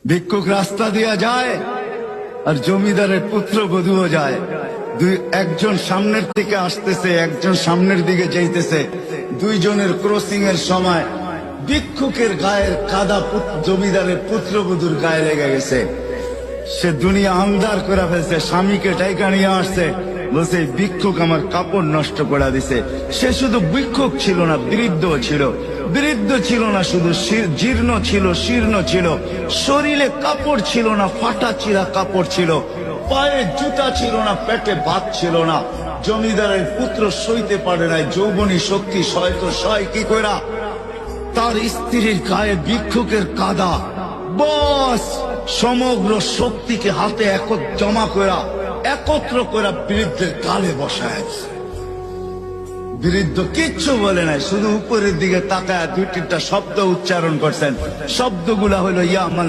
ভিক্ষুক রাস্তা দিয়া যায় আর জমিদারের পুত্রবধূও যায়। একজন সামনের দিকে আসতেছে, একজন সামনের দিকে যাইতেছে। দুইজনের ক্রসিং এর সময় ভিক্ষুকের গায়ের কাদা জমিদারের পুত্রবধূর গায়ে লেগে গেছে। সে দুনিয়া আন্ধার করে ফেলছে, স্বামীকে টাইকা নিয়ে আসছে, বলছে ভিক্ষুক আমার কাপড় নষ্ট করে দিছে। সে শুধু ভিক্ষুক ছিল না, বৃদ্ধ ছিল। বৃদ্ধ ছিল না শুধু, জীর্ণ ছিল, শীর্ণ ছিল। শরীরে কাপড় ছিল না, ফাটা চিরা কাপড় ছিল। পায়ে জুতা ছিল না, পেটে ভাত ছিল না। জমিদারের পুত্র সইতে পারে নাই, যৌবনী শক্তি সয় কি কইরা তার স্ত্রীর গায়ে ভিক্ষুকের কাদা। বস সমগ্র শক্তিকে হাতে একত্র করা বৃদ্ধের গালে বসায়। বৃদ্ধ কিচ্ছু বলে নাই, শুধু উপরের দিকে তাকায় দুই তিনটা শব্দ উচ্চারণ করছেন। শব্দগুলা হলো ইয়া